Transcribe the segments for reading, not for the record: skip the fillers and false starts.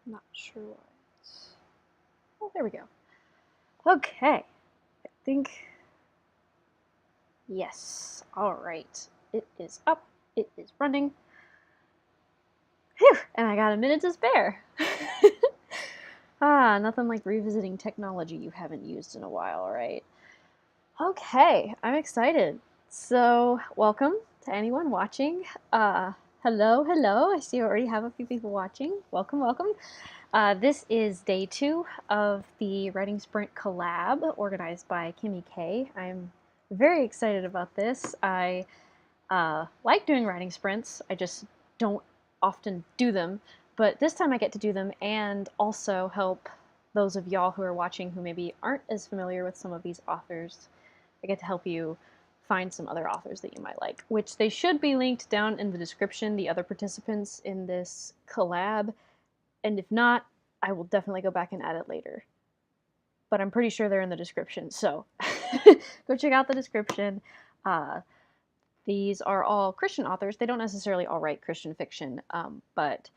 Not sure what. Oh, there we go. Okay. I think. Yes. All right. It is up. It is running. Phew! And I got a minute to spare. Nothing like revisiting technology you haven't used in a while, right? Okay, I'm excited. So, welcome to anyone watching. Hello. I see I already have a few people watching. Welcome. This is day 2 of the Writing Sprint Collab organized by Kimmy K. I'm very excited about this. I like doing writing sprints. I just don't often do them. But this time I get to do them and also help those of y'all who are watching who maybe aren't as familiar with some of these authors. I get to help you find some other authors that you might like, which they should be linked down in the description, the other participants in this collab. And if not, I will definitely go back and add it later. But I'm pretty sure they're in the description, so go check out the description. These are all Christian authors. They don't necessarily all write Christian fiction, but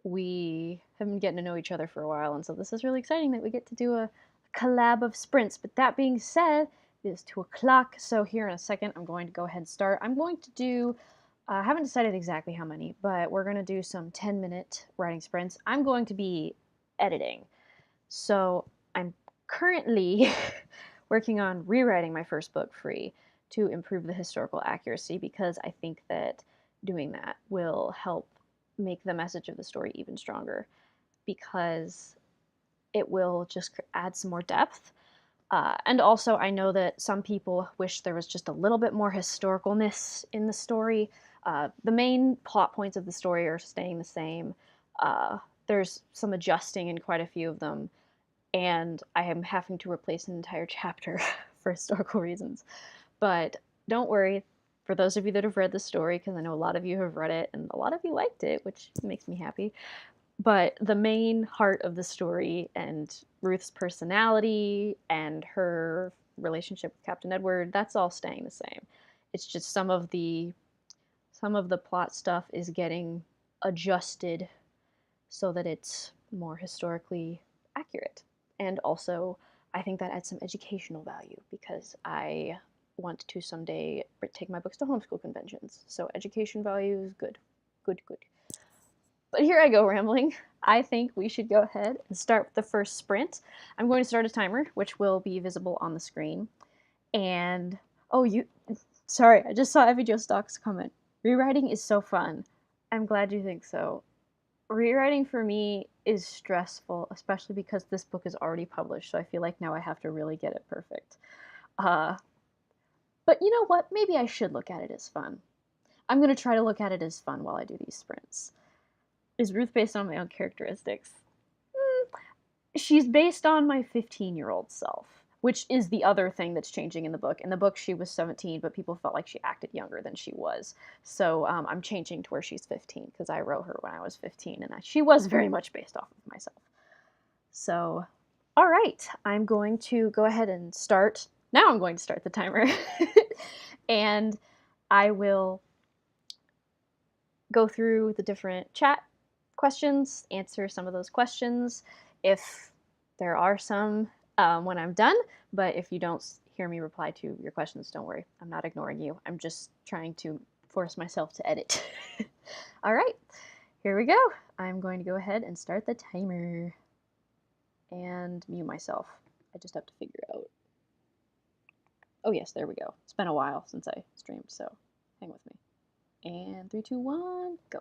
we have been getting to know each other for a while, and so this is really exciting that we get to do a collab of sprints. But that being said, it is 2 o'clock, so here in a second I'm going to go ahead and start. I'm going to do, I haven't decided exactly how many, but we're going to do some 10-minute writing sprints. I'm going to be editing, so I'm currently working on rewriting my first book free to improve the historical accuracy, because I think that doing that will help make the message of the story even stronger, because it will just add some more depth. And also, I know that some people wish there was just a little bit more historicalness in the story. The main plot points of the story are staying the same. There's some adjusting in quite a few of them, and I am having to replace an entire chapter for historical reasons. But don't worry, for those of you that have read the story, because I know a lot of you have read it, and a lot of you liked it, which makes me happy. But the main heart of the story and Ruth's personality and her relationship with Captain Edward, that's all staying the same. It's just some of the plot stuff is getting adjusted so that it's more historically accurate. And also, I think that adds some educational value, because I want to someday take my books to homeschool conventions. So education value is good. Good. But here I go rambling. I think we should go ahead and start with the first sprint. I'm going to start a timer, which will be visible on the screen. And, sorry, I just saw Evie Joe Stock's comment. Rewriting is so fun. I'm glad you think so. Rewriting for me is stressful, especially because this book is already published, so I feel like now I have to really get it perfect. But you know what? Maybe I should look at it as fun. I'm going to try to look at it as fun while I do these sprints. Is Ruth based on my own characteristics? She's based on my 15-year-old self, which is the other thing that's changing in the book. In the book, she was 17, but people felt like she acted younger than she was. So I'm changing to where she's 15, because I wrote her when I was 15, and she was very much based off of myself. So, all right, I'm going to go ahead and start. Now I'm going to start the timer. And I will go through the different chat questions, answer some of those questions if there are some when I'm done. But if you don't hear me reply to your questions, don't worry. I'm not ignoring you. I'm just trying to force myself to edit. All right, here we go. I'm going to go ahead and start the timer and mute myself. I just have to figure out. Oh yes, there we go. It's been a while since I streamed, so hang with me. And 3, 2, 1, go.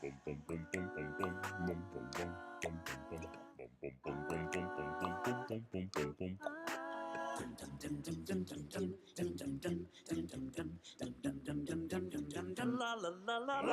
La la la la la.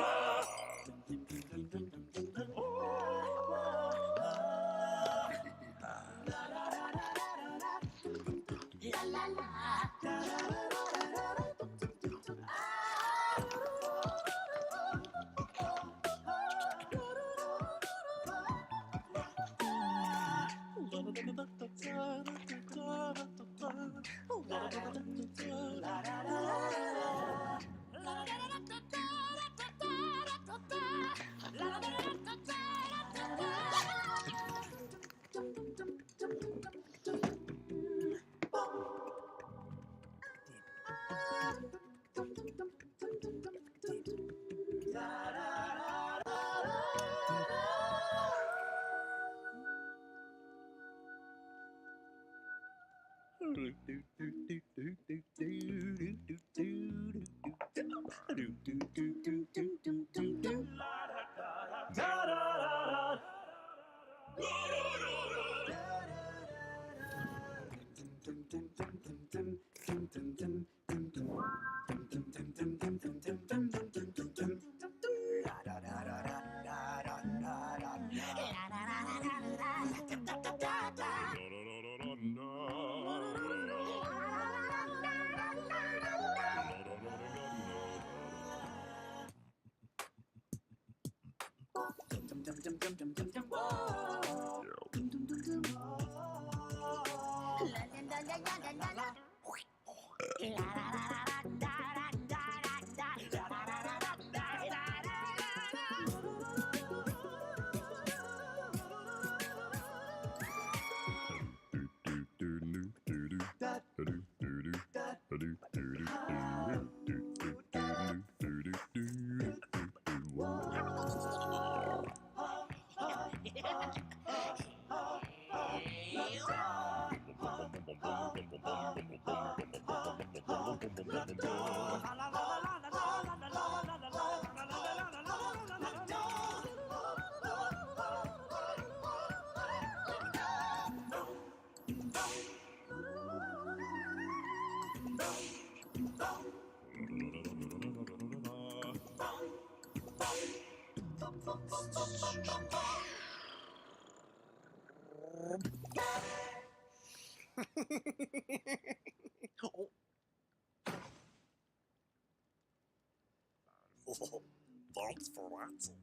Thanks for watching.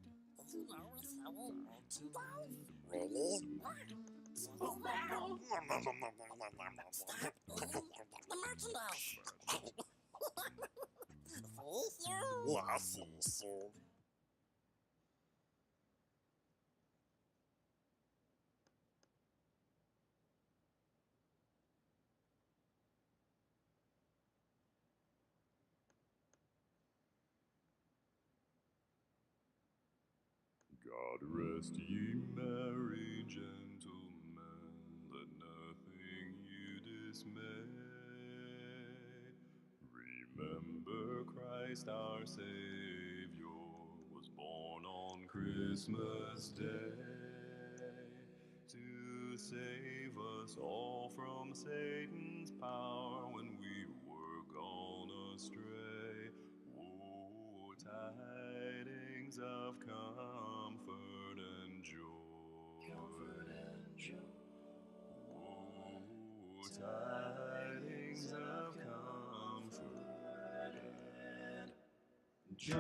Really? Stop the merchandise. See you. Yeah, see you soon. God rest ye merry gentlemen, let nothing you dismay. Remember Christ our Savior was born on Christmas Day to save us all from Satan's power when we were gone astray. Oh, tidings of comfort and joy. Comfort and joy. Oh, tidings of comfort and joy.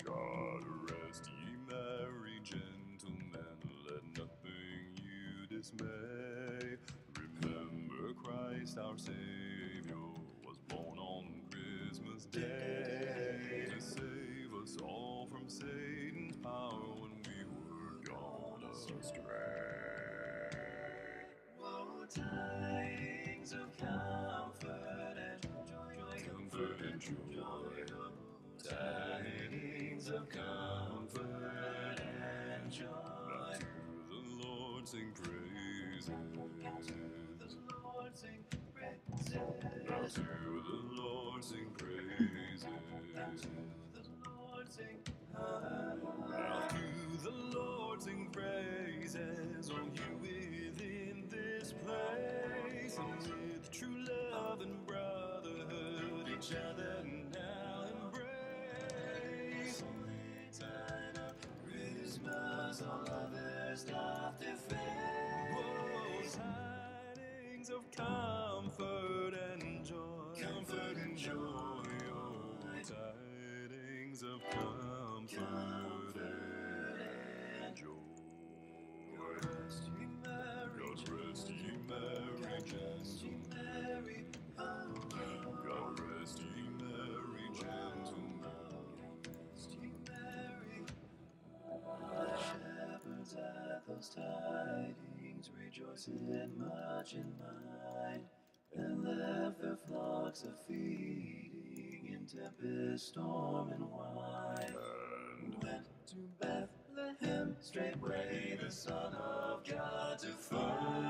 God rest ye merry gentlemen, let nothing you dismay. Remember Christ our Savior was born on Christmas Day to save us all from Satan's power when we were gone astray. Oh, tidings of comfort and joy, comfort and joy. Tidings of comfort and joy. Now to the Lord sing praises. Now to the Lord sing praises. Now to the Lord sing praises. Now to the Lord sing praises, all you within this place, and with true love and brotherhood each other now embrace. Holy tide of Christmas, all others doth defend. Whoa, tidings of comfort and joy, comfort and joy, oh, tidings of comfort and joy. God rest ye merry, God rest ye merry, gentlemen. God rest ye merry, gentlemen. Rest ye merry. The shepherds at those tidings rejoiced much in mind, and left their flocks a feeding in tempest, storm, and wine, and went to Bethlehem straightway the Son of God to find.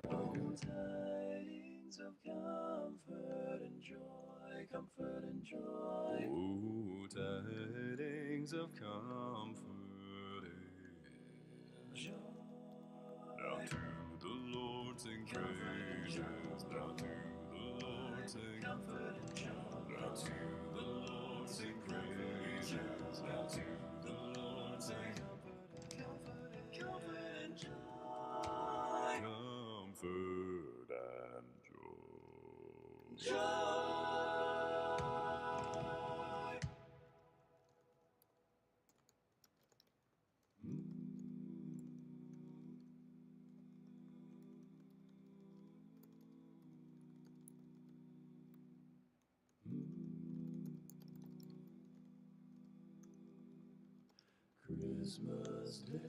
Oh, tidings of comfort and joy, comfort and joy. Oh, tidings of comfort and joy. Now to the Lord sing praises, now to the Lord sing comfort and joy. Now to the Lord sing praises, now to the Lord sing comfort and joy. Comfort and joy. Christmas Day.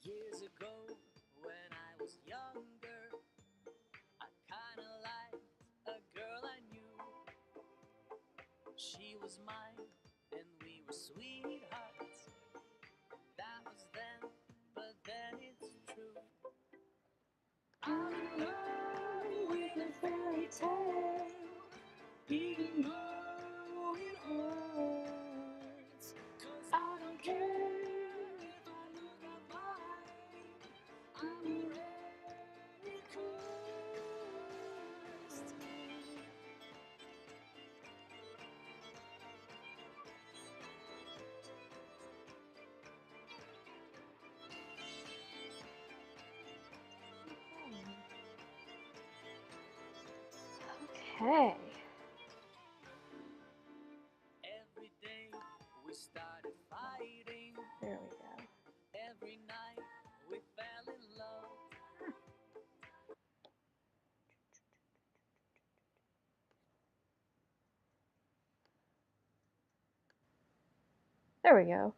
Years ago, when I was younger, I kinda liked a girl I knew. She was mine, and we were sweethearts. That was then, but then it's true. I'm in love with a fairy tale, even though it hurts. 'Cause I don't care if I look at mine, I'm already cursed. Okay. Every day we started fighting. There we go. Every night we fell in love. There we go.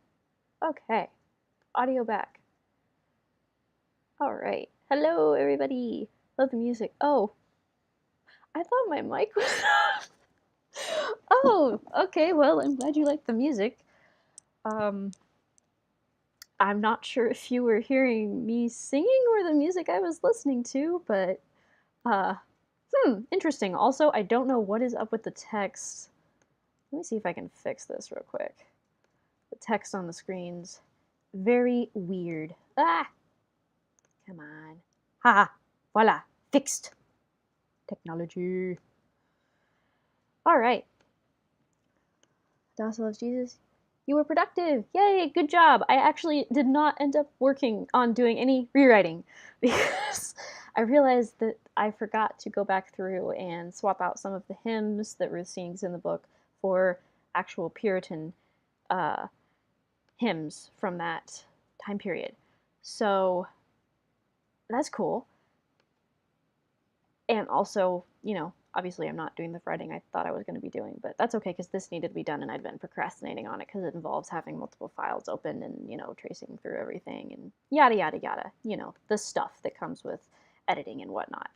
Okay. Audio back. All right. Hello, everybody. Love the music. Oh, I thought my mic was off. Oh, okay. Well, I'm glad you liked the music. I'm not sure if you were hearing me singing or the music I was listening to, but interesting. Also, I don't know what is up with the text. Let me see if I can fix this real quick. The text on the screens, very weird. Ah, come on. Haha, voila, fixed. Technology. All right. Dawson loves Jesus. You were productive. Yay, good job. I actually did not end up working on doing any rewriting because I realized that I forgot to go back through and swap out some of the hymns that Ruth sings in the book for actual Puritan uh, hymns from that time period. So that's cool. And also, obviously I'm not doing the writing I thought I was going to be doing, but that's okay because this needed to be done and I'd been procrastinating on it because it involves having multiple files open and, tracing through everything and yada, yada, yada. The stuff that comes with editing and whatnot.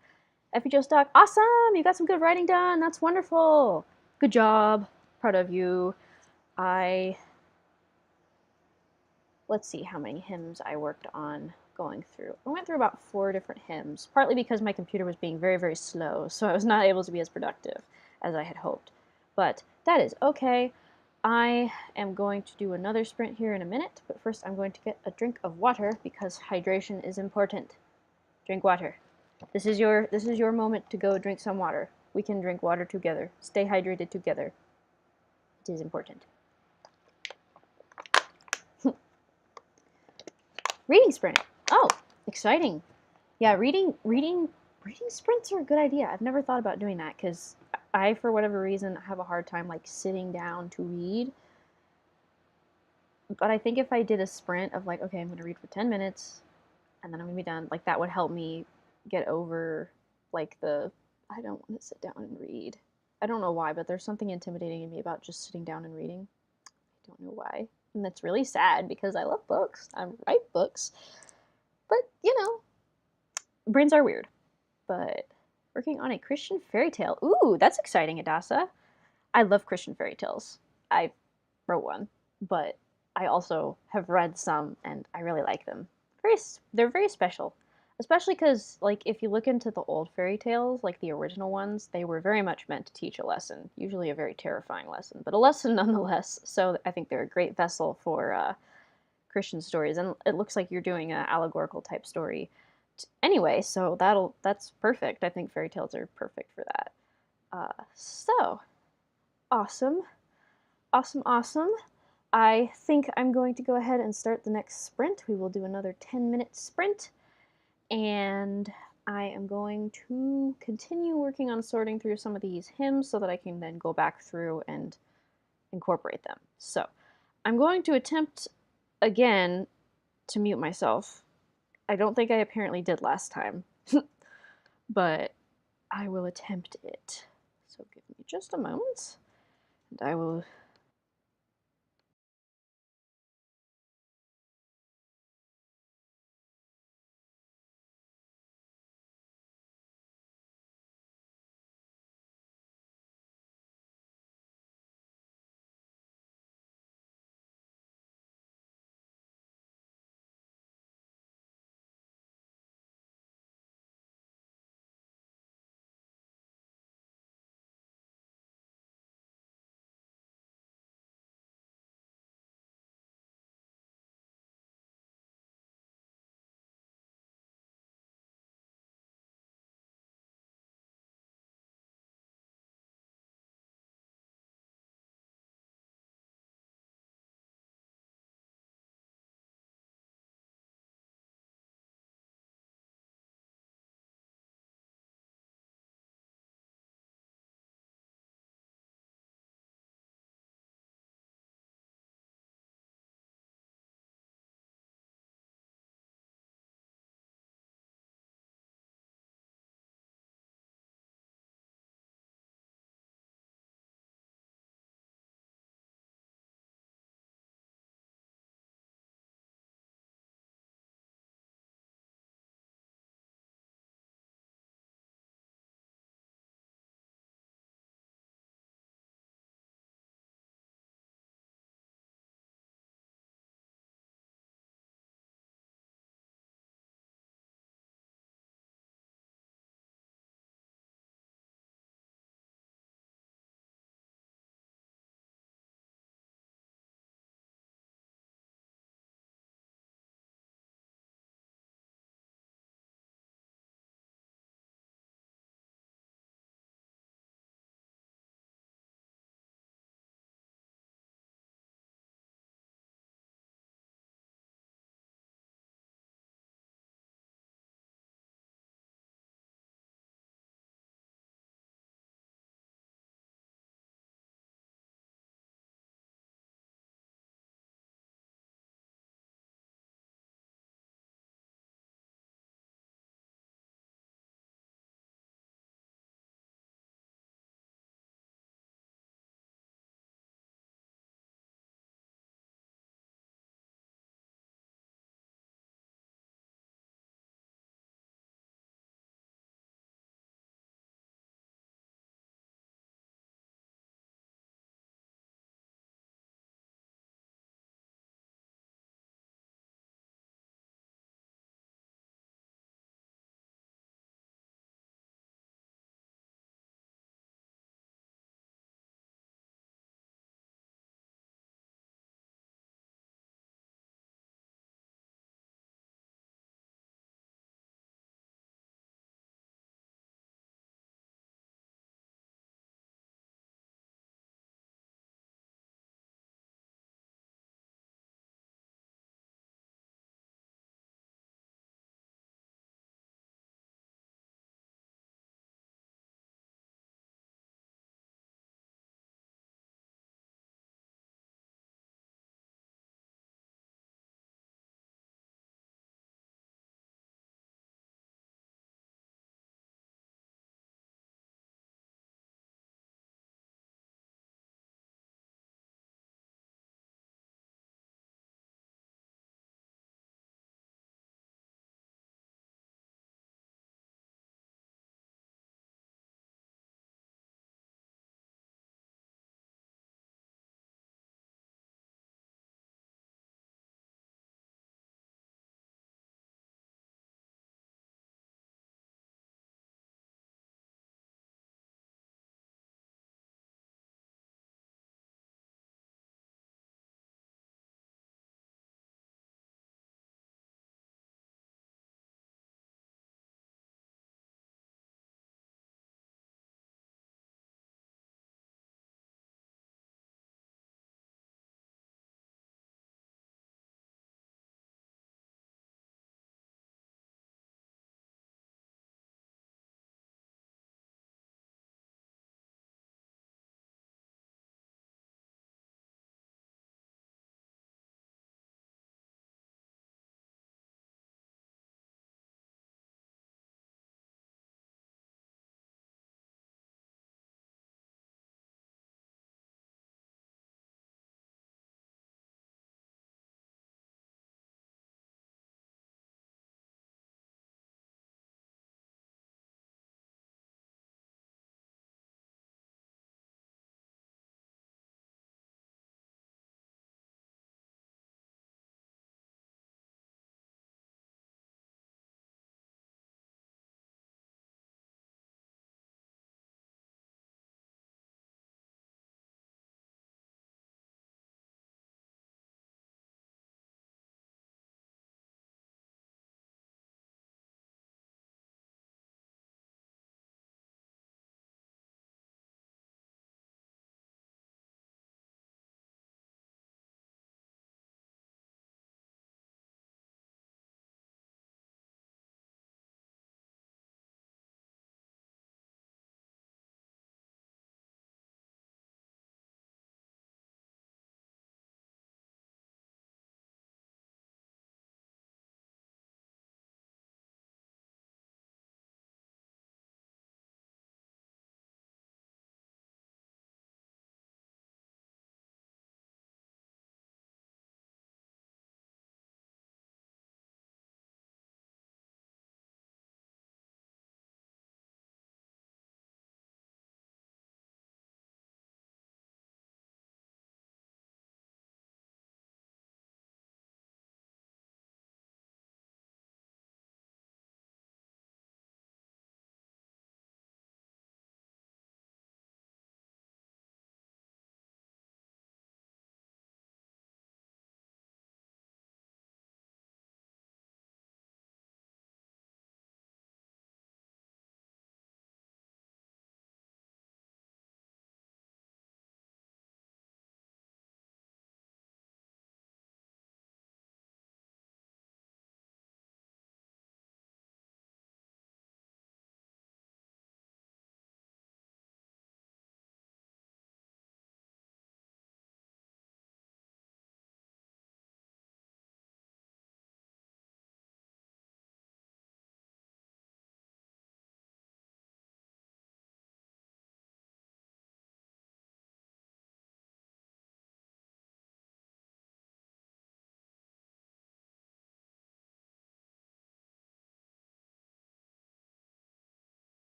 FHO Stock, awesome! You got some good writing done. That's wonderful. Good job. Proud of you. Let's see how many hymns I worked on going through. I went through about 4 different hymns, partly because my computer was being very, very slow, so I was not able to be as productive as I had hoped. But that is okay. I am going to do another sprint here in a minute, but first I'm going to get a drink of water because hydration is important. Drink water. This is your moment to go drink some water. We can drink water together. Stay hydrated together. It is important. Reading sprint. Oh, exciting. Yeah, reading sprints are a good idea. I've never thought about doing that because I, for whatever reason, have a hard time like sitting down to read. But I think if I did a sprint of like, okay, I'm going to read for 10 minutes and then I'm going to be done, like that would help me get over like I don't want to sit down and read. I don't know why, but there's something intimidating in me about just sitting down and reading. I don't know why. And that's really sad because I love books. I write books. But, brains are weird. But working on a Christian fairy tale. Ooh, that's exciting, Adasa. I love Christian fairy tales. I wrote one, but I also have read some and I really like them. They're very special. Especially because, like, if you look into the old fairy tales, like the original ones, they were very much meant to teach a lesson, usually a very terrifying lesson, but a lesson nonetheless. So I think they're a great vessel for Christian stories, and it looks like you're doing an allegorical type story anyway, so that's perfect. I think fairy tales are perfect for that. So awesome, awesome, awesome. I think I'm going to go ahead and start the next sprint. We will do another 10-minute sprint, and I am going to continue working on sorting through some of these hymns so that I can then go back through and incorporate them. So I'm going to attempt again to mute myself. I don't think I apparently did last time, but I will attempt it. So give me just a moment, and I will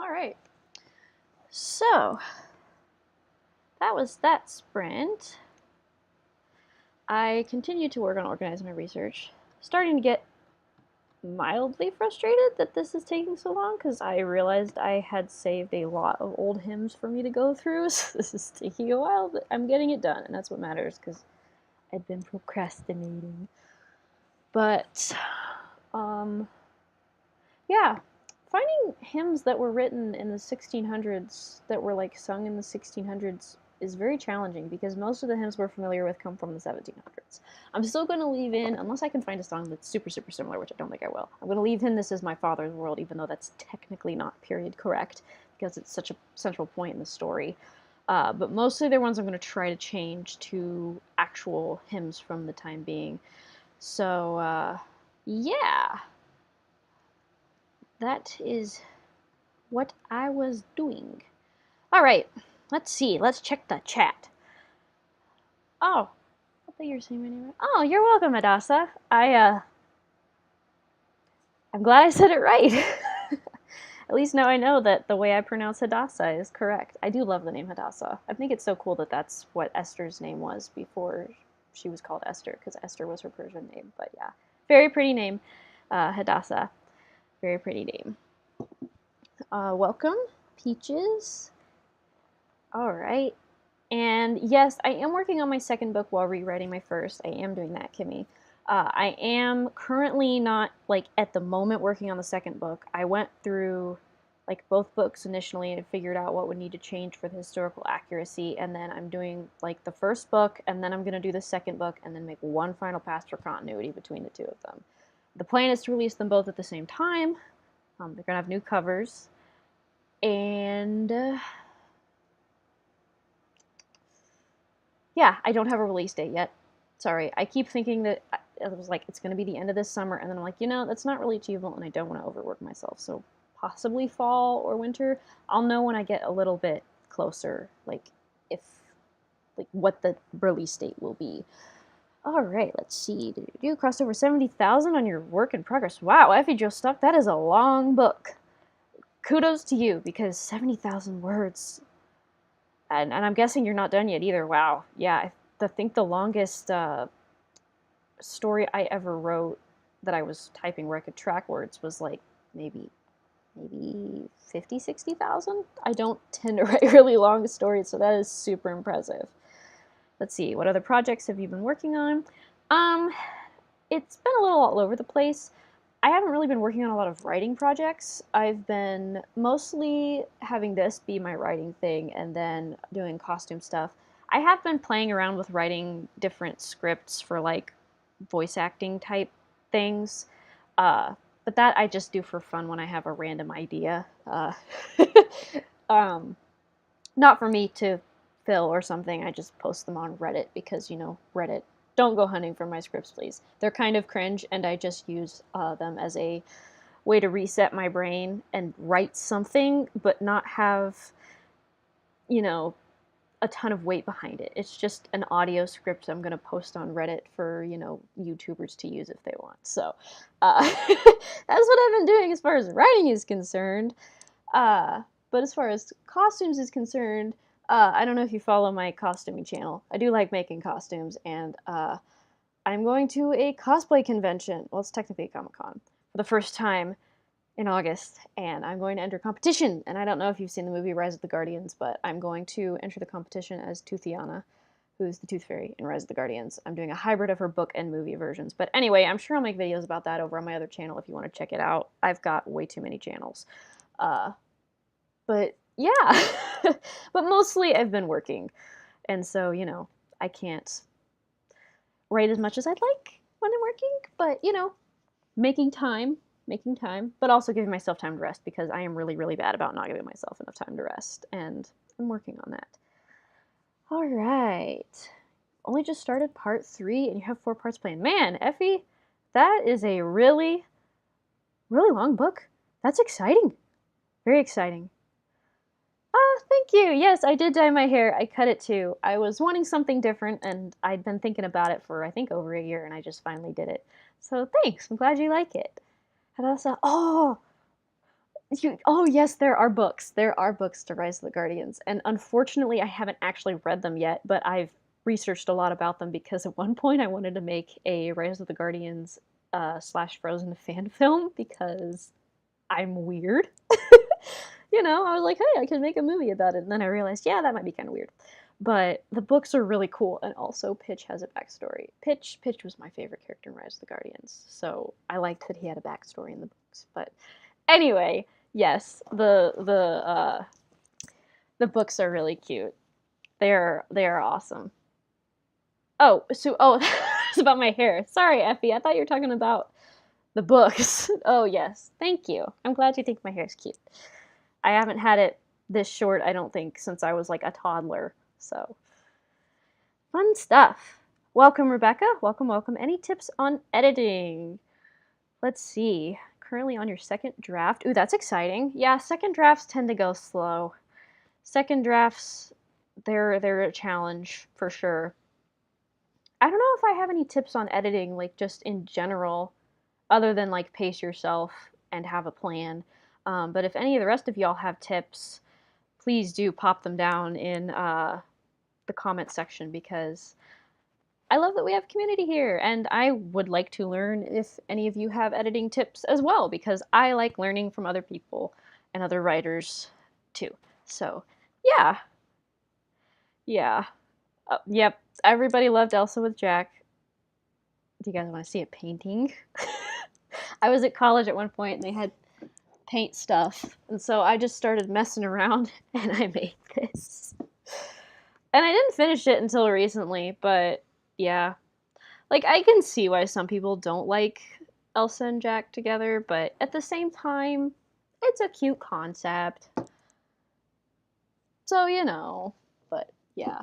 All right. So, that was that sprint. I continued to work on organizing my research, starting to get mildly frustrated that this is taking so long because I realized I had saved a lot of old hymns for me to go through, so this is taking a while, but I'm getting it done, and that's what matters because I'd been procrastinating. But, yeah, finding hymns that were written in the 1600s that were like sung in the 1600s is very challenging because most of the hymns we're familiar with come from the 1700s. I'm still going to leave in, unless I can find a song that's super, super similar, which I don't think I will, I'm going to leave in This Is My Father's World, even though that's technically not period correct because it's such a central point in the story. But mostly they're ones I'm going to try to change to actual hymns from the time being. So, yeah. That is what I was doing. All right, let's see. Let's check the chat. Oh, I thought you were saying my name right. Oh, you're welcome, Adasa. I'm glad I said it right. At least now I know that the way I pronounce Hadassah is correct. I do love the name Hadassah. I think it's so cool that that's what Esther's name was before she was called Esther, because Esther was her Persian name. But yeah, very pretty name, Hadassah. Very pretty name. Welcome, Peaches. All right. And yes, I am working on my second book while rewriting my first. I am doing that, Kimmy. I am currently not, like, at the moment working on the second book. I went through, like, both books initially and figured out what would need to change for the historical accuracy, and then I'm doing, like, the first book, and then I'm going to do the second book, and then make one final pass for continuity between the two of them. The plan is to release them both at the same time. They're going to have new covers. And yeah, I don't have a release date yet. Sorry, I keep thinking that it was like it's going to be the end of this summer, and then I'm like, that's not really achievable, and I don't want to overwork myself. So possibly fall or winter. I'll know when I get a little bit closer, like what the release date will be. All right, let's see. You crossed over 70,000 on your work in progress. Wow, Effie Joe Stuck, that is a long book. Kudos to you, because 70,000 words. And I'm guessing you're not done yet either. Wow. Yeah, I think the longest story I ever wrote that I was typing where I could track words was like maybe 50, 60,000. I don't tend to write really long stories, so that is super impressive. Let's see, what other projects have you been working on? It's been a little all over the place. I haven't really been working on a lot of writing projects. I've been mostly having this be my writing thing and then doing costume stuff. I have been playing around with writing different scripts for like voice acting type things. But that I just do for fun when I have a random idea. Not for me to fill or something. I just post them on Reddit because, Reddit. Don't go hunting for my scripts, please. They're kind of cringe, and I just use them as a way to reset my brain and write something, but not have, a ton of weight behind it. It's just an audio script I'm going to post on Reddit for, YouTubers to use if they want. So that's what I've been doing as far as writing is concerned. But as far as costumes is concerned, I don't know if you follow my costuming channel. I do like making costumes, and I'm going to a cosplay convention. Well, it's technically a Comic-Con for the first time in August, and I'm going to enter competition. And I don't know if you've seen the movie Rise of the Guardians, but I'm going to enter the competition as Toothiana, who's the Tooth Fairy in Rise of the Guardians. I'm doing a hybrid of her book and movie versions. But anyway, I'm sure I'll make videos about that over on my other channel if you want to check it out. I've got way too many channels. But yeah, but mostly I've been working. And so, I can't write as much as I'd like when I'm working, but, making time, but also giving myself time to rest because I am really, really bad about not giving myself enough time to rest, and I'm working on that. All right. Only just started part 3 and you have 4 parts planned. Man, Effie, that is a really, really long book. That's exciting. Very exciting. Thank you. Yes, I did dye my hair. I cut it too. I was wanting something different, and I'd been thinking about it for, I think, over a year, and I just finally did it. So thanks. I'm glad you like it. And also, Oh yes, there are books. There are books to Rise of the Guardians, and unfortunately, I haven't actually read them yet. But I've researched a lot about them because at one point I wanted to make a Rise of the Guardians slash Frozen fan film because I'm weird. I was like, hey, I can make a movie about it, and then I realized, yeah, that might be kind of weird. But the books are really cool, and also Pitch has a backstory. Pitch was my favorite character in Rise of the Guardians, so I liked that he had a backstory in the books. But anyway, yes, the books are really cute. They are awesome. Oh, it's about my hair. Sorry, Effie. I thought you were talking about the books. Oh yes, thank you. I'm glad you think my hair is cute. I haven't had it this short, I don't think, since I was like a toddler. So fun stuff. Welcome, Rebecca. Welcome, welcome. Any tips on editing? Let's see. Currently on your second draft. Ooh, that's exciting. Yeah, second drafts tend to go slow. Second drafts, they're a challenge for sure. I don't know if I have any tips on editing, like just in general, other than like pace yourself and have a plan. But if any of the rest of y'all have tips, please do pop them down in the comment section because I love that we have community here, and I would like to learn if any of you have editing tips as well because I like learning from other people and other writers too. So, yeah, yeah. Yep, everybody loved Elsa with Jack. Do you guys want to see a painting? I was at college at one point and they had paint stuff, and so I just started messing around and I made this. And I didn't finish it until recently, but yeah. Like, I can see why some people don't like Elsa and Jack together, but at the same time, it's a cute concept. So, but yeah.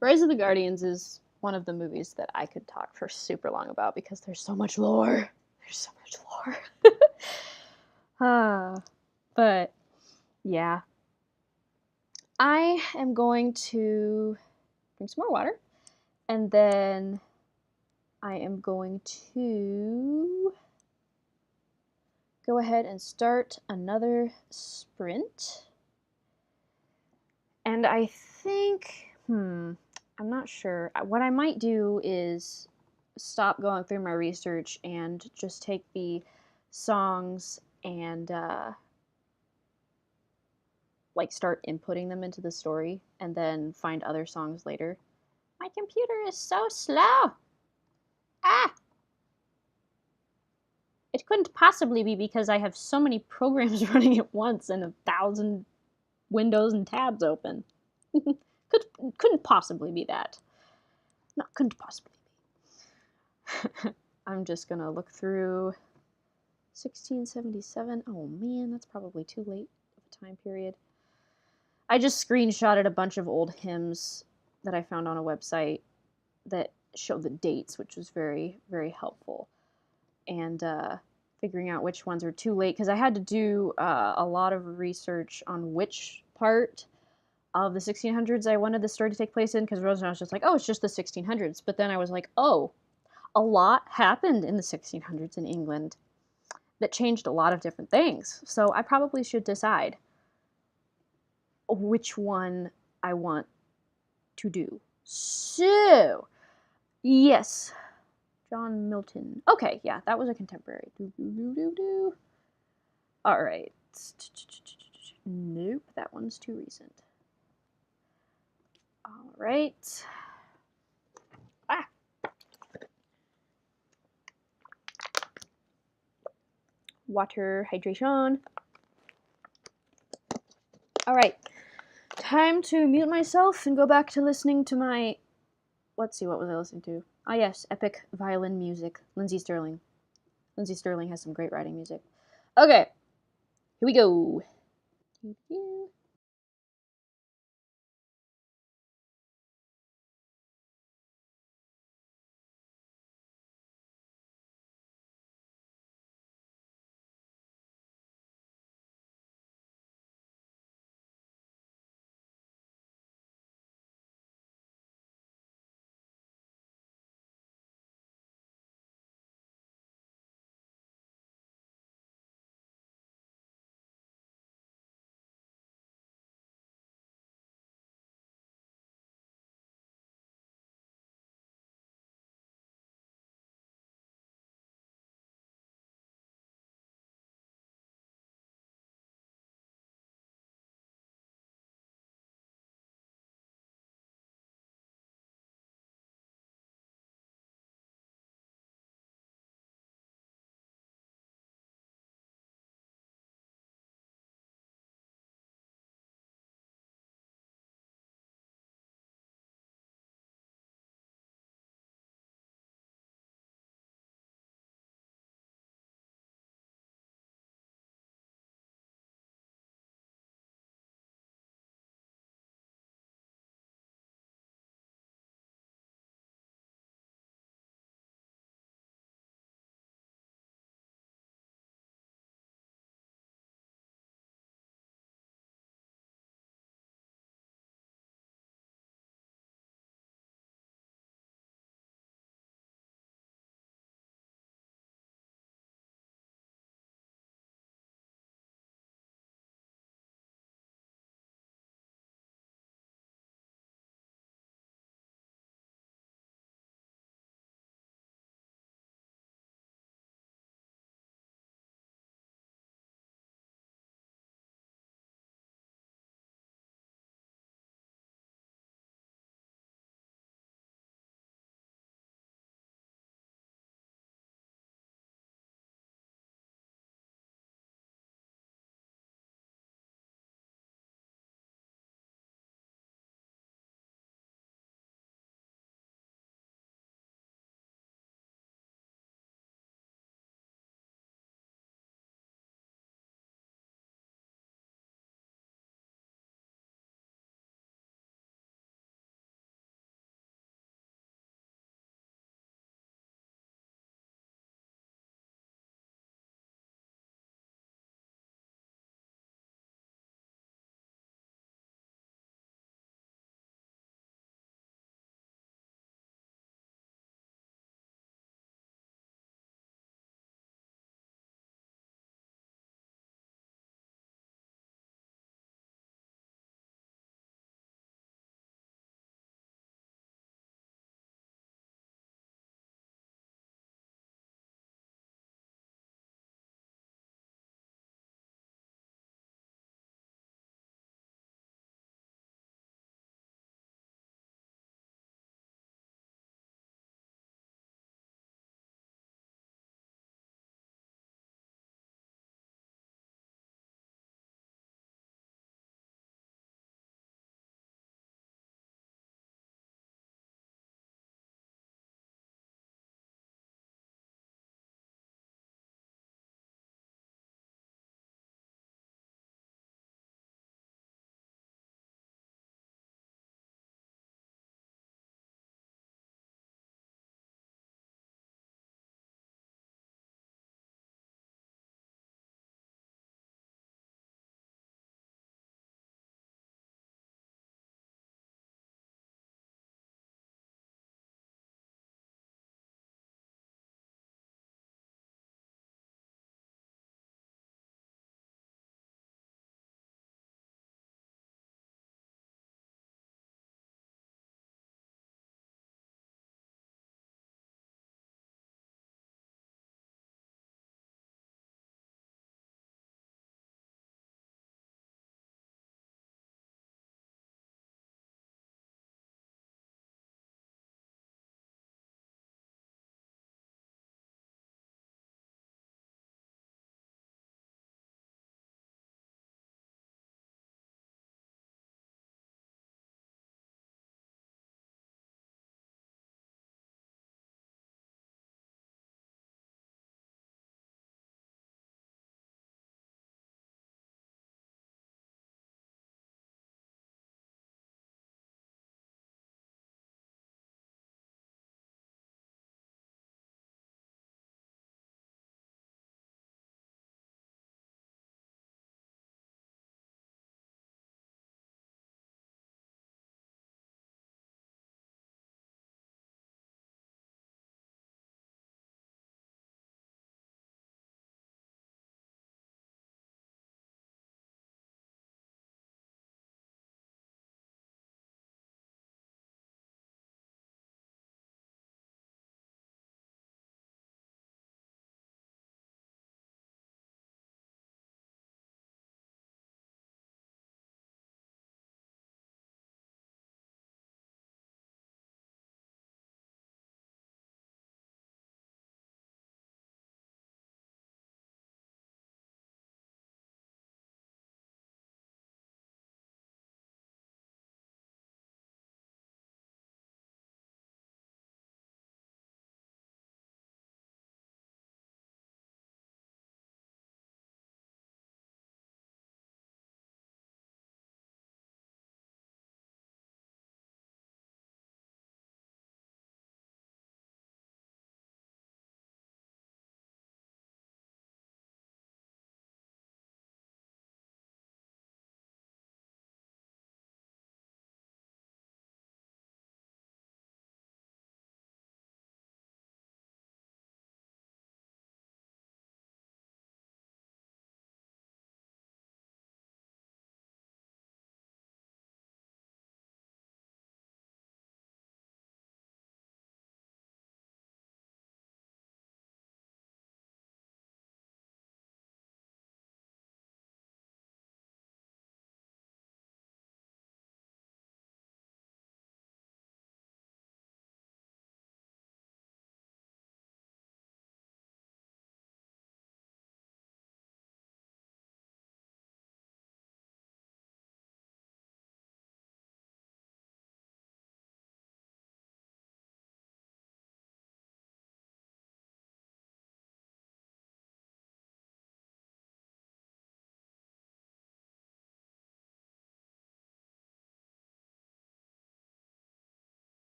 Rise of the Guardians is one of the movies that I could talk for super long about because there's so much lore. There's so much lore. But yeah. I am going to drink some more water and then I am going to go ahead and start another sprint. And I think, I'm not sure. What I might do is stop going through my research and just take the songs and like start inputting them into the story and then find other songs later. My computer is so slow. Ah! It couldn't possibly be because I have so many programs running at once and 1,000 windows and tabs open. Couldn't possibly be that. No, couldn't possibly be. I'm just gonna look through 1677. Oh man, that's probably too late of a time period. I just screenshotted a bunch of old hymns that I found on a website that show the dates, which was very, very helpful. And figuring out which ones are too late, because I had to do a lot of research on which part of the 1600s I wanted the story to take place in, because Rosemary was just like, oh, it's just the 1600s. But then I was like, oh, a lot happened in the 1600s in England that changed a lot of different things. So I probably should decide which one I want to do. So, yes, John Milton. Okay, yeah, that was a contemporary. All right. Nope, that one's too recent. All right. Ah. Water hydration. All right. Time to mute myself and go back to listening to my. Let's see, what was I listening to? Ah, yes, epic violin music. Lindsey Sterling. Lindsey Sterling has some great writing music. Okay, here we go.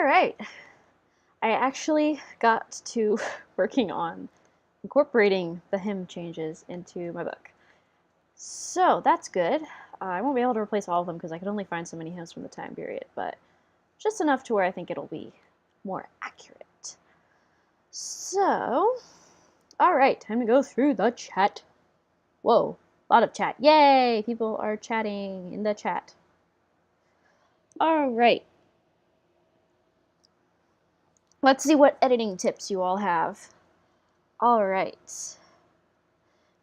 All right. I actually got to working on incorporating the hymn changes into my book. So that's good. I won't be able to replace all of them because I could only find so many hymns from the time period, but just enough to where I think it'll be more accurate. So, all right, time to go through the chat. Whoa, a lot of chat. Yay, people are chatting in the chat. All right. Let's see what editing tips you all have. All right.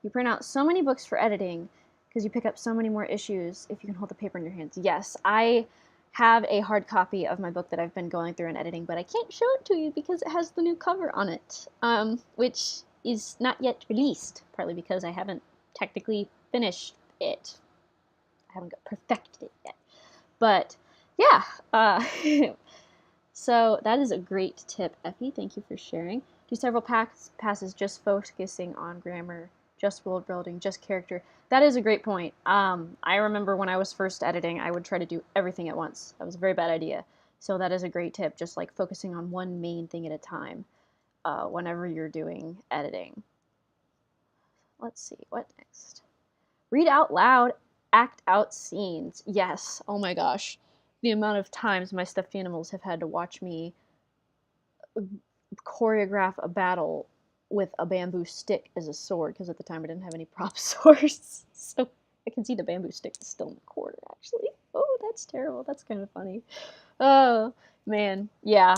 You print out so many books for editing because you pick up so many more issues if you can hold the paper in your hands. Yes, I have a hard copy of my book that I've been going through and editing, but I can't show it to you because it has the new cover on it, which is not yet released, partly because I haven't technically finished it. I haven't perfected it yet. But yeah, so that is a great tip, Effie. Thank you for sharing. Do several passes just focusing on grammar, just world building, just character. That is a great point. I remember when I was first editing, I would try to do everything at once. That was a very bad idea. So that is a great tip, just like focusing on one main thing at a time whenever you're doing editing. Let's see, what next? Read out loud, act out scenes. Yes, oh my gosh. The amount of times my stuffed animals have had to watch me choreograph a battle with a bamboo stick as a sword, because at the time I didn't have any prop swords. So I can see the bamboo stick is still in the corner, actually. Oh, that's terrible. That's kind of funny. Oh, man. Yeah.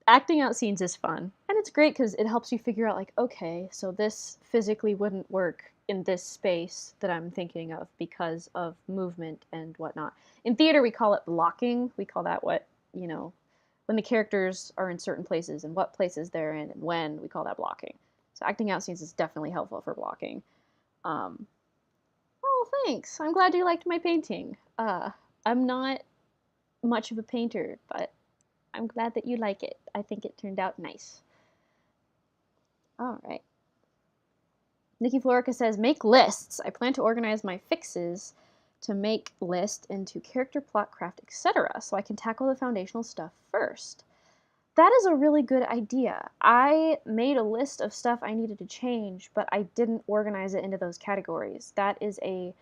Acting out scenes is fun. And it's great because it helps you figure out, like, okay, so this physically wouldn't work in this space that I'm thinking of because of movement and whatnot. In theater, we call it blocking. We call that what, you know, when the characters are in certain places and what places they're in and when, we call that blocking. So acting out scenes is definitely helpful for blocking. Oh, thanks. I'm glad you liked my painting. I'm not much of a painter, but I'm glad that you like it. I think it turned out nice. All right. Nikki Florica says, make lists. I plan to organize my fixes to make list into character, plot, craft, etc. so I can tackle the foundational stuff first. That is a really good idea. I made a list of stuff I needed to change, but I didn't organize it into those categories. That is a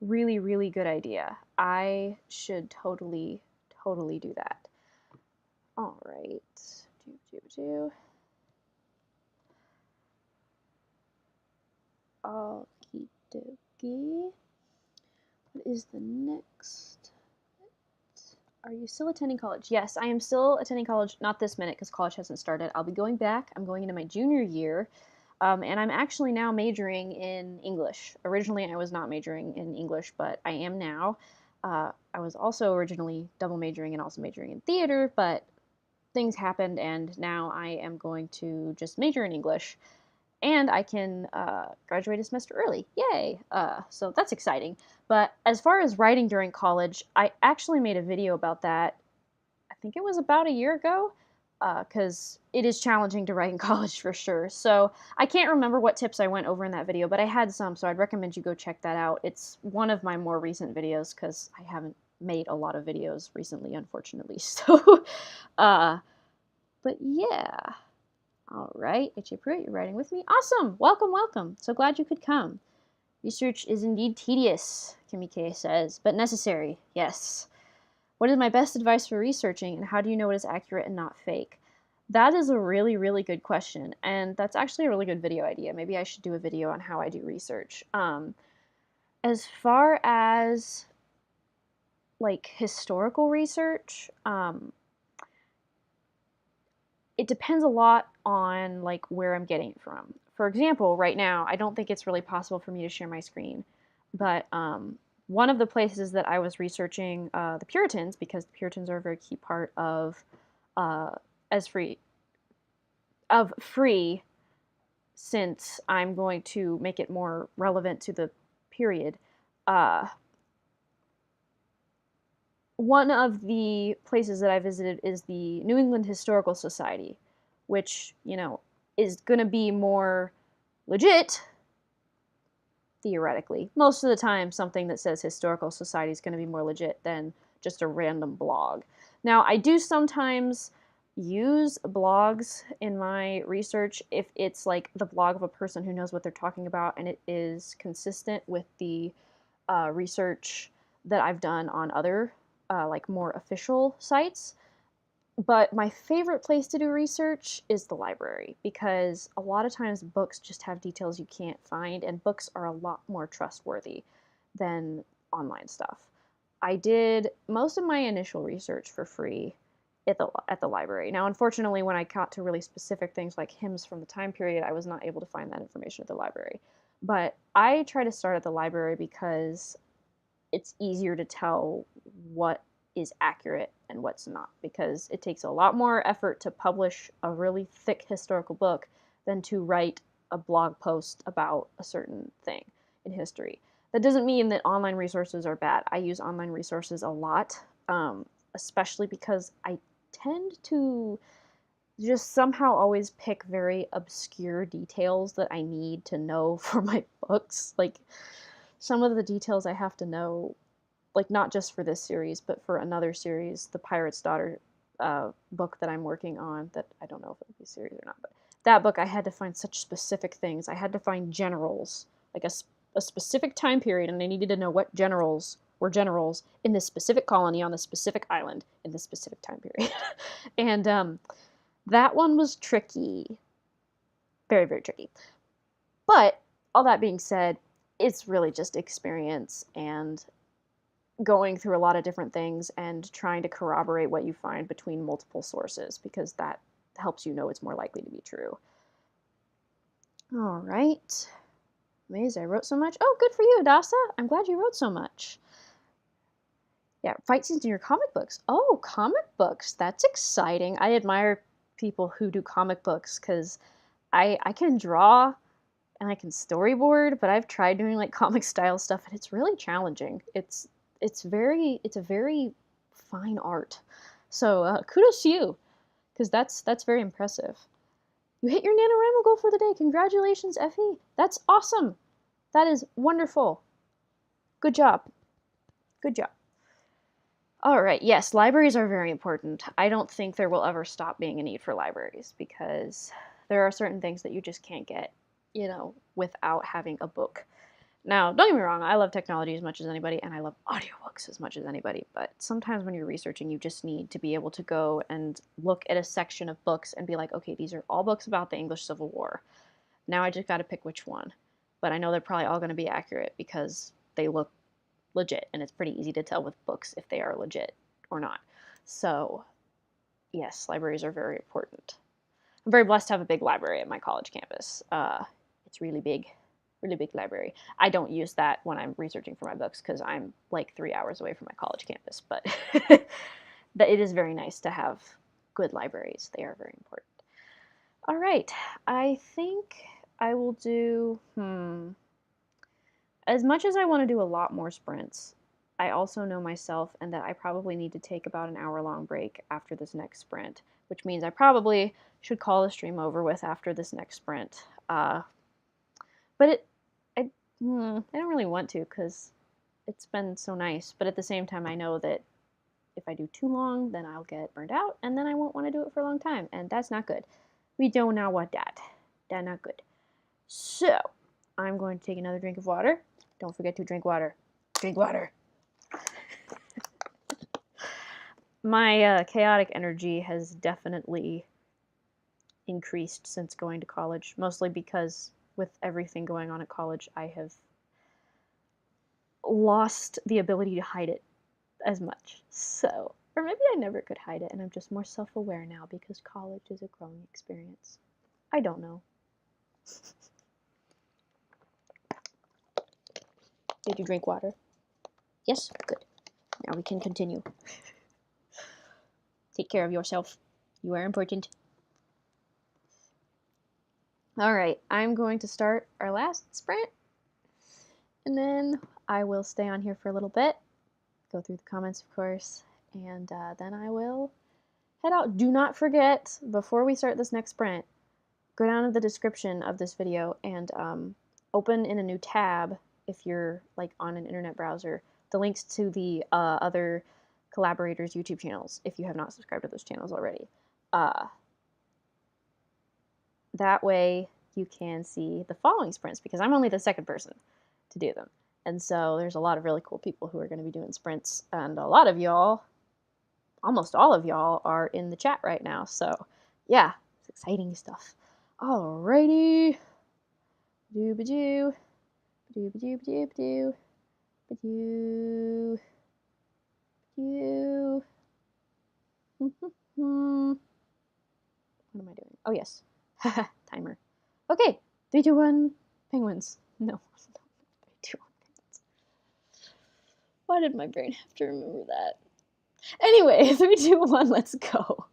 really, really good idea. I should totally do that. All right. Okie dokie. What is the next? Are you still attending college? Yes, I am still attending college. Not this minute because college hasn't started. I'll be going back. I'm going into my junior year. And I'm actually now majoring in English. Originally, I was not majoring in English, but I am now. I was also originally double majoring and also majoring in theater, but things happened, and now I am going to just major in English. And I can graduate a semester early. Yay! So that's exciting. But as far as writing during college, I actually made a video about that. I think it was about a year ago, because it is challenging to write in college for sure. So I can't remember what tips I went over in that video, but I had some, so I'd recommend you go check that out. It's one of my more recent videos because I haven't made a lot of videos recently, unfortunately. So, but yeah. All right, H.A. Pruitt, you're writing with me. Awesome! Welcome, welcome. So glad you could come. Research is indeed tedious, Kimike says, but necessary, yes. What is my best advice for researching, and how do you know what is accurate and not fake? That is a really, really good question, and that's actually a really good video idea. Maybe I should do a video on how I do research. As far as, like, historical research, it depends a lot on like where I'm getting it from. For example, right now, I don't think it's really possible for me to share my screen, but one of the places that I was researching the Puritans, because the Puritans are a very key part of free, since I'm going to make it more relevant to the period. One of the places that I visited is the New England Historical Society, which, you know, is going to be more legit, theoretically. Most of the time, something that says Historical Society is going to be more legit than just a random blog. Now, I do sometimes use blogs in my research if it's like the blog of a person who knows what they're talking about and it is consistent with the research that I've done on other like more official sites. But my favorite place to do research is the library because a lot of times books just have details you can't find, and books are a lot more trustworthy than online stuff. I did most of my initial research for free at the library. Now, unfortunately, when I got to really specific things like hymns from the time period, I was not able to find that information at the library. But I try to start at the library because it's easier to tell what is accurate and what's not, because it takes a lot more effort to publish a really thick historical book than to write a blog post about a certain thing in history. That doesn't mean that online resources are bad. I use online resources a lot, especially because I tend to just somehow always pick very obscure details that I need to know for my books. Like, some of the details I have to know, like not just for this series, but for another series, the Pirate's Daughter book that I'm working on, that I don't know if it'll be a series or not, but that book I had to find such specific things. I had to find generals, like a specific time period, and I needed to know what generals were generals in this specific colony on this specific island in this specific time period. And that one was tricky. Very, very tricky. But all that being said, it's really just experience and going through a lot of different things and trying to corroborate what you find between multiple sources, because that helps you know it's more likely to be true. All right. Amazing, I wrote so much. Oh, good for you, Adasa. I'm glad you wrote so much. Yeah, fight scenes in your comic books. Oh, comic books. That's exciting. I admire people who do comic books because I can draw and I can storyboard, but I've tried doing like comic style stuff and it's really challenging. It's a very fine art. So kudos to you, because that's very impressive. You hit your NaNoWriMo goal for the day. Congratulations, Effie. That's awesome. That is wonderful. Good job. Good job. All right, yes, libraries are very important. I don't think there will ever stop being a need for libraries, because there are certain things that you just can't get, without having a book. Now, don't get me wrong, I love technology as much as anybody, and I love audiobooks as much as anybody, but sometimes when you're researching, you just need to be able to go and look at a section of books and be like, okay, these are all books about the English Civil War. Now I just got to pick which one. But I know they're probably all going to be accurate because they look legit, and it's pretty easy to tell with books if they are legit or not. So, yes, libraries are very important. I'm very blessed to have a big library at my college campus. It's really big library. I don't use that when I'm researching for my books because I'm like 3 hours away from my college campus, but it is very nice to have good libraries. They are very important. All right, I think I will do, as much as I want to do a lot more sprints, I also know myself and that I probably need to take about an hour-long break after this next sprint, which means I probably should call the stream over with after this next sprint. But I don't really want to because it's been so nice. But at the same time, I know that if I do too long, then I'll get burned out, and then I won't want to do it for a long time, and that's not good. We do not want that. That's not good. So, I'm going to take another drink of water. Don't forget to drink water. Drink water. My chaotic energy has definitely increased since going to college, mostly because with everything going on at college, I have lost the ability to hide it as much. So, or maybe I never could hide it and I'm just more self-aware now because college is a growing experience. I don't know. Did you drink water? Yes? Good. Now we can continue. Take care of yourself. You are important. Alright, I'm going to start our last sprint, and then I will stay on here for a little bit, go through the comments, of course, and then I will head out. Do not forget, before we start this next sprint, go down to the description of this video and open in a new tab, if you're like on an internet browser, the links to the other collaborators' YouTube channels if you have not subscribed to those channels already. That way you can see the following sprints, because I'm only the second person to do them. And so there's a lot of really cool people who are going to be doing sprints, and a lot of y'all, almost all of y'all, are in the chat right now. So yeah, it's exciting stuff. Alrighty. Doo-ba-doo. Doo-ba-doo-ba-doo-ba-doo. Ba-doo. Ba-doo. What am I doing? Oh, yes. Timer. Okay. 3, 2, 1. Penguins. No. 3, 2, 1. Penguins. Why did my brain have to remember that? Anyway, 3, 2, 1. Let's go.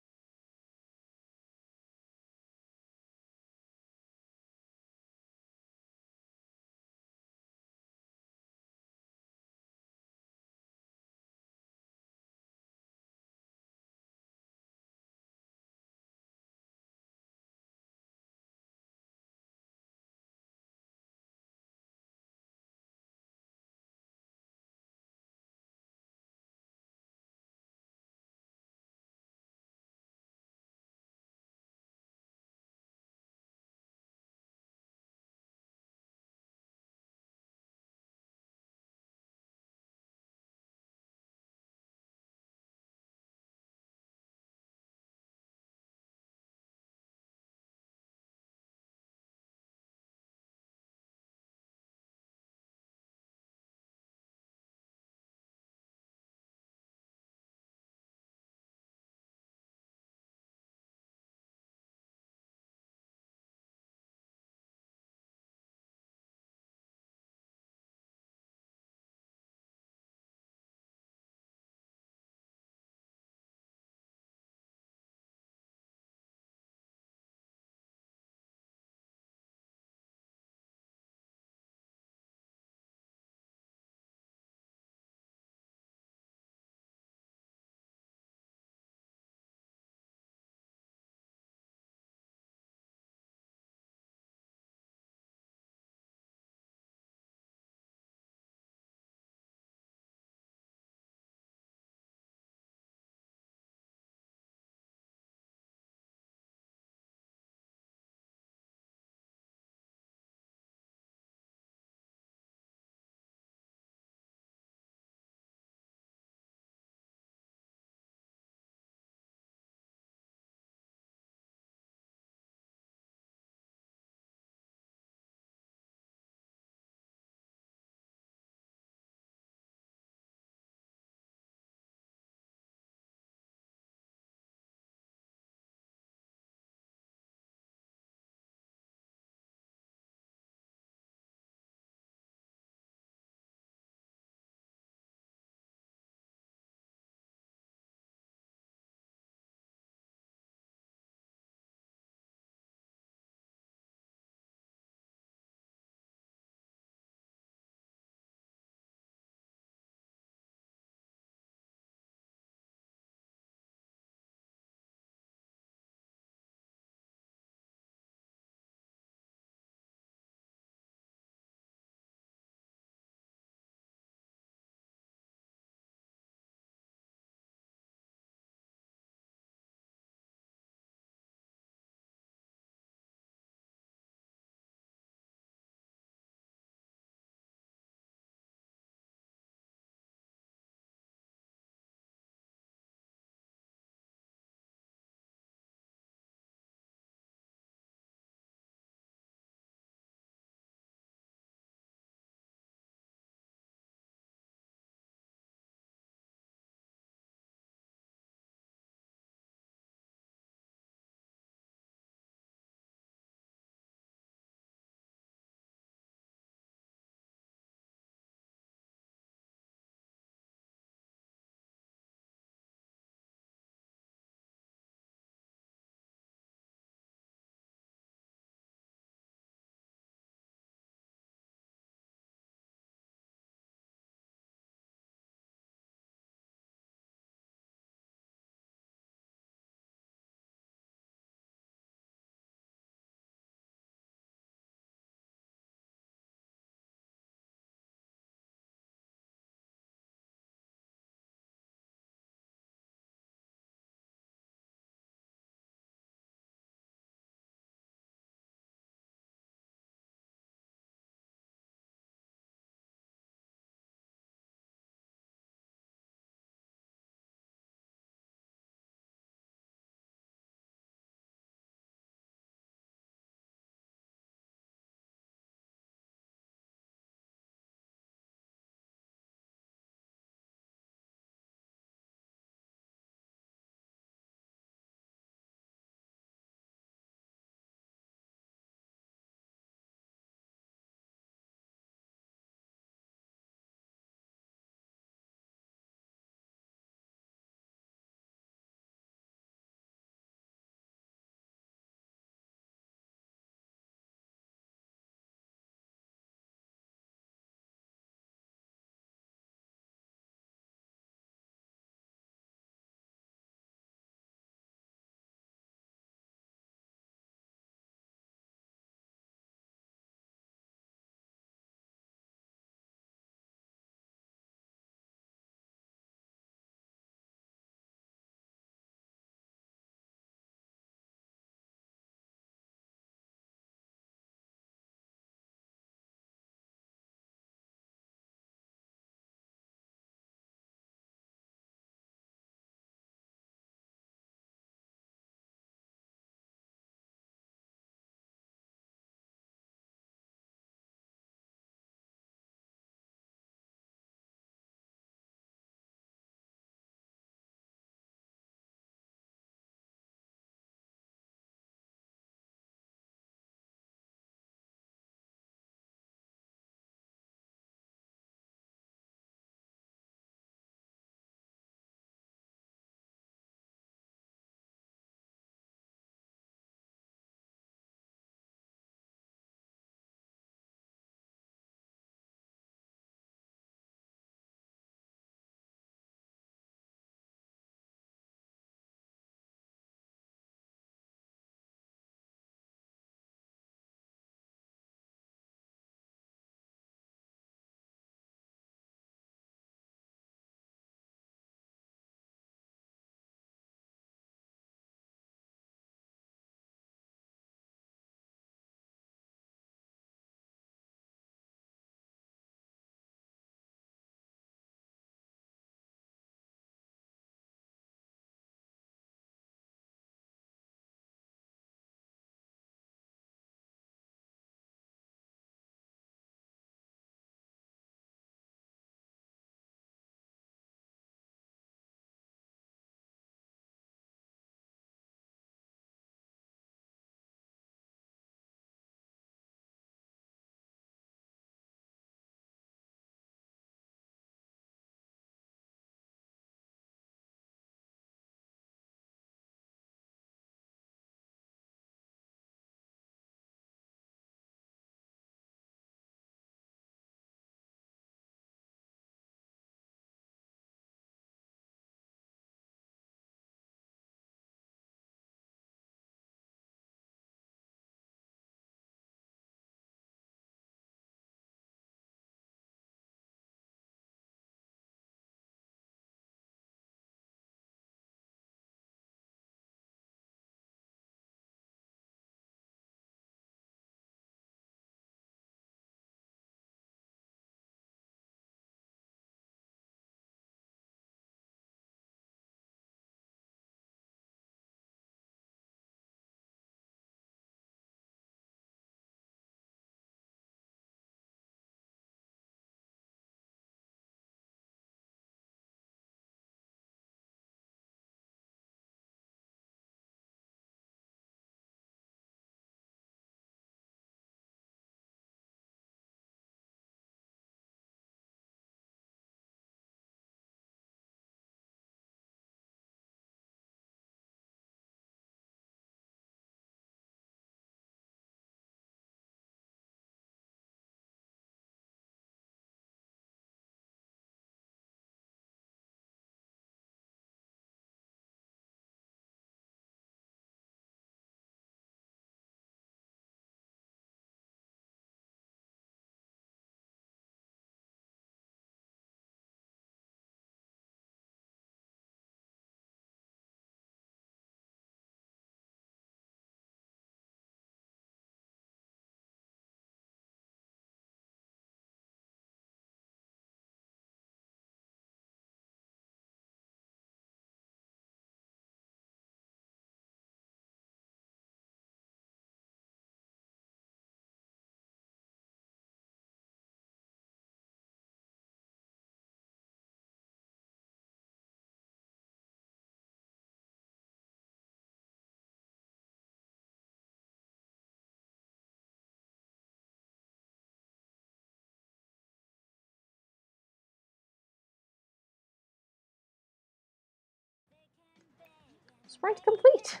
sprint complete.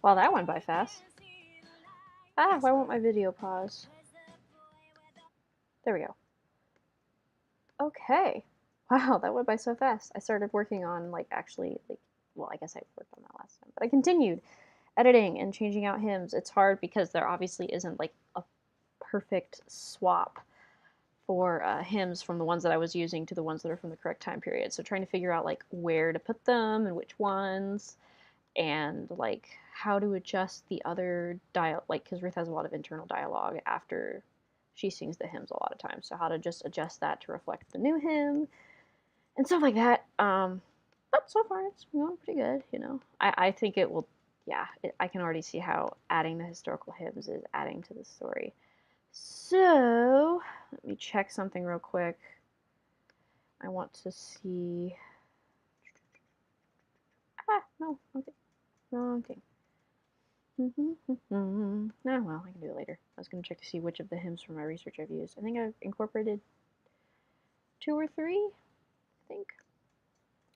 Wow, that went by fast. Why won't my video pause? There we go. Okay. Wow, that went by so fast. I started working on, like, actually, like, well, I guess I worked on that last time, but I continued editing and changing out hymns. It's hard because there obviously isn't, like, a perfect swap for hymns from the ones that I was using to the ones that are from the correct time period. So trying to figure out, like, where to put them and which ones, and, like, how to adjust the other dialogue, like, because Ruth has a lot of internal dialogue after she sings the hymns a lot of times. So how to just adjust that to reflect the new hymn and stuff like that. But so far it's going pretty good, you know. I think it will, yeah, I can already see how adding the historical hymns is adding to the story. So, let me check something real quick. I want to see. No, okay. Wrong thing. Well, I can do it later. I was going to check to see which of the hymns from my research I've used. I think I've incorporated 2 or 3, I think.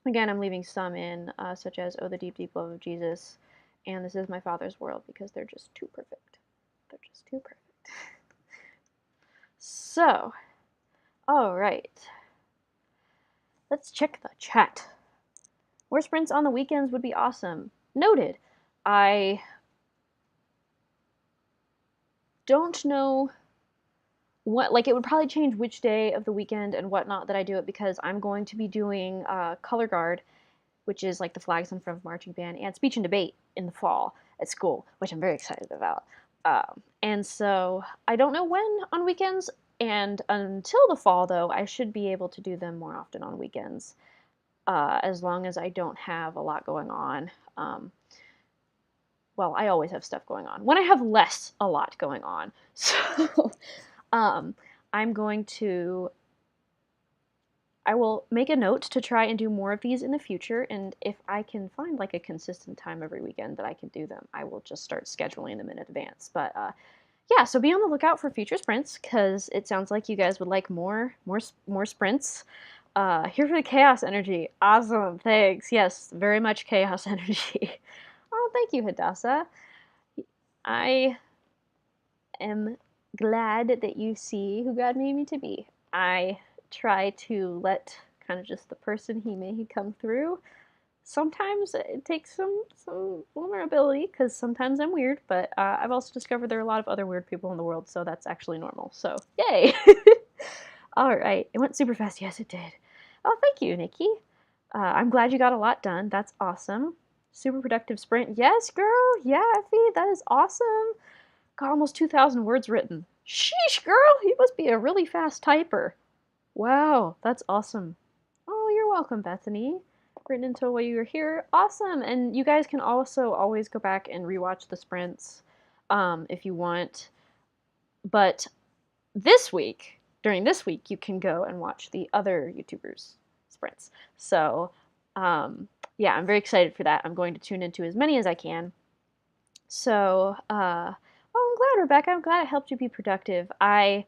Again, I'm leaving some in, such as Oh, the Deep, Deep Love of Jesus, and This Is My Father's World, because they're just too perfect. They're just too perfect. So, alright. Let's check the chat. More sprints on the weekends would be awesome. Noted. I don't know what, like, it would probably change which day of the weekend and whatnot that I do it, because I'm going to be doing color guard, which is like the flags in front of marching band, and speech and debate in the fall at school, which I'm very excited about. And so I don't know when on weekends, and until the fall, though, I should be able to do them more often on weekends, as long as I don't have a lot going on. Well, I always have stuff going on. When I have a lot going on. So I'm going to, I will make a note to try and do more of these in the future, and if I can find like a consistent time every weekend that I can do them, I will just start scheduling them in advance. But yeah, so be on the lookout for future sprints, because it sounds like you guys would like more sprints. Here for the chaos energy. Awesome, thanks. Yes, very much chaos energy. Oh, thank you, Hadassah. I am glad that you see who God made me to be. I try to let kind of just the person He made come through. Sometimes it takes some vulnerability, because sometimes I'm weird, but I've also discovered there are a lot of other weird people in the world, so that's actually normal. So, yay! All right, it went super fast. Yes, it did. Oh, thank you, Nikki. I'm glad you got a lot done. That's awesome. Super productive sprint. Yes, girl. Yeah, Effie, that is awesome. Got almost 2,000 words written. Sheesh, girl. You must be a really fast typer. Wow, that's awesome. Oh, you're welcome, Bethany. Written until while you were here. Awesome. And you guys can also always go back and rewatch the sprints if you want. But during this week, you can go and watch the other YouTubers' sprints. So, yeah, I'm very excited for that. I'm going to tune into as many as I can. So, I'm glad, Rebecca. I'm glad it helped you be productive. I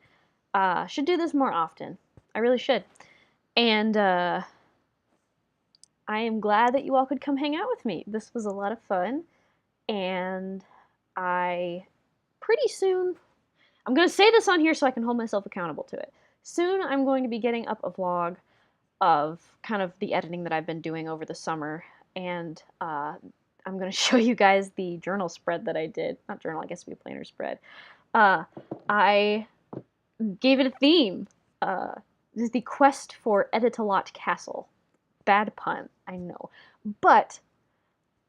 should do this more often. I really should. And I am glad that you all could come hang out with me. This was a lot of fun. And pretty soon, I'm going to say this on here so I can hold myself accountable to it. Soon I'm going to be getting up a vlog of kind of the editing that I've been doing over the summer. And I'm going to show you guys the journal spread that I did. Not journal, I guess it would be a planner spread. I gave it a theme. This is the quest for Editalot Castle. Bad pun, I know. But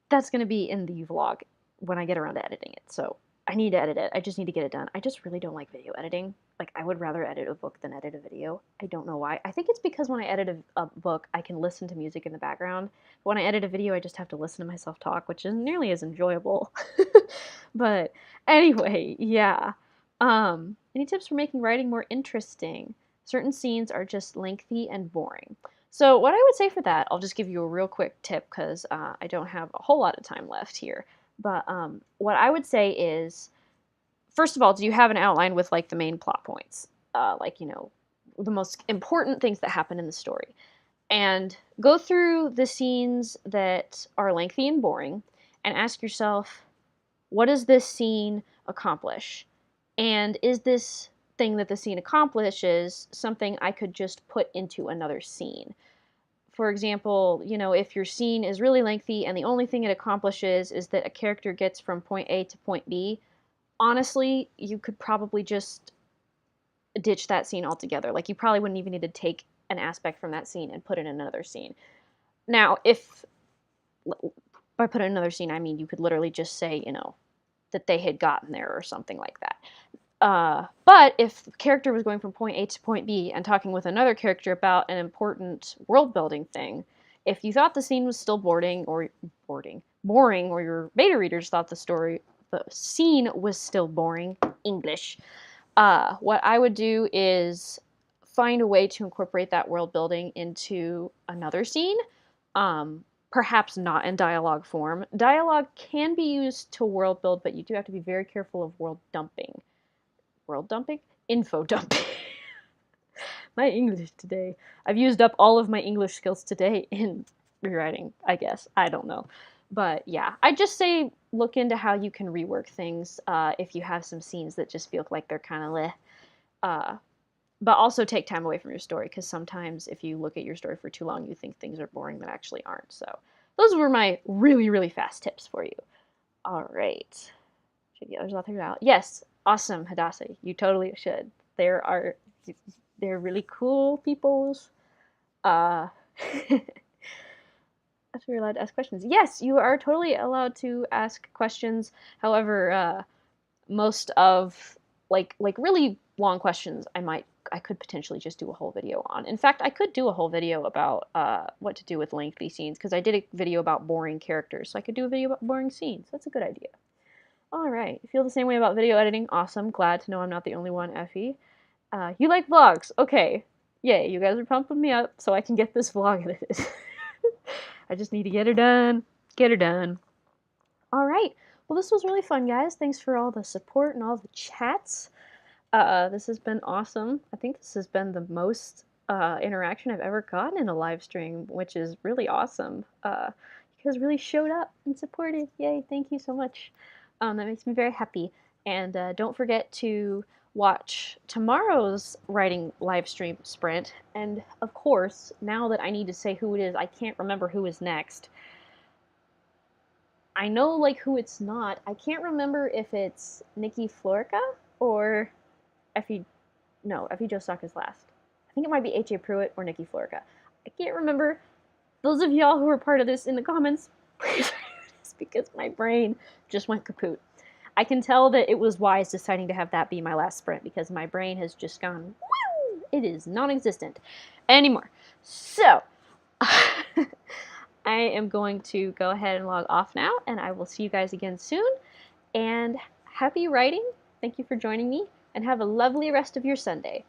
that's going to be in the vlog when I get around to editing it. So I need to edit it. I just need to get it done. I just really don't like video editing. Like, I would rather edit a book than edit a video. I don't know why. I think it's because when I edit a book, I can listen to music in the background. But when I edit a video, I just have to listen to myself talk, which isn't nearly as enjoyable. But anyway, yeah. Any tips for making writing more interesting? Certain scenes are just lengthy and boring. So what I would say for that, I'll just give you a real quick tip, because I don't have a whole lot of time left here. But what I would say is, first of all, do you have an outline with like the main plot points? Like, you know, the most important things that happen in the story. and go through the scenes that are lengthy and boring and ask yourself, what does this scene accomplish? And is this thing that the scene accomplishes something I could just put into another scene? For example, if your scene is really lengthy and the only thing it accomplishes is that a character gets from point A to point B, honestly, you could probably just ditch that scene altogether. Like, you probably wouldn't even need to take an aspect from that scene and put it in another scene. Now, if by put in another scene, I mean you could literally just say, that they had gotten there or something like that. But if the character was going from point A to point B and talking with another character about an important world building thing, if you thought the scene was still boring, or your beta readers thought the scene was still boring, English, what I would do is find a way to incorporate that world building into another scene. Perhaps not in dialogue form. Dialogue can be used to world build, but you do have to be very careful of world dumping. World dumping? Info dumping. My English today. I've used up all of my English skills today in rewriting, I guess. I don't know. But yeah, I just say look into how you can rework things if you have some scenes that just feel like they're kind of leh. But also take time away from your story, because sometimes if you look at your story for too long, you think things are boring that actually aren't. So those were my really, really fast tips for you. All right. Should the others authors out? Yes. Awesome, Hadassah. You totally should. They're really cool peoples. If you're allowed to ask questions. Yes, you are totally allowed to ask questions. However, most of like really long questions I could potentially just do a whole video on. In fact, I could do a whole video about what to do with lengthy scenes, because I did a video about boring characters, so I could do a video about boring scenes. That's a good idea. All right, you feel the same way about video editing? Awesome, glad to know I'm not the only one, Effie. You like vlogs? Okay, yay, you guys are pumping me up so I can get this vlog edited. I just need to get her done. Get her done. All right. Well, this was really fun, guys. Thanks for all the support and all the chats. This has been awesome. I think this has been the most interaction I've ever gotten in a live stream, which is really awesome. You guys really showed up and supported. Yay, thank you so much. That makes me very happy. And don't forget to watch tomorrow's writing live stream sprint. And of course, now that I need to say who it is, I can't remember who is next. I know like who it's not. I can't remember if it's Nikki Florica or Effie Jostock is last. I think it might be H.A. Pruitt or Nikki Florica. I can't remember. Those of y'all who are part of this in the comments, please, because my brain just went kaput. I can tell that it was wise deciding to have that be my last sprint, because my brain has just gone, woo! It is non-existent anymore. So, I am going to go ahead and log off now, and I will see you guys again soon. And happy writing. Thank you for joining me, and have a lovely rest of your Sunday.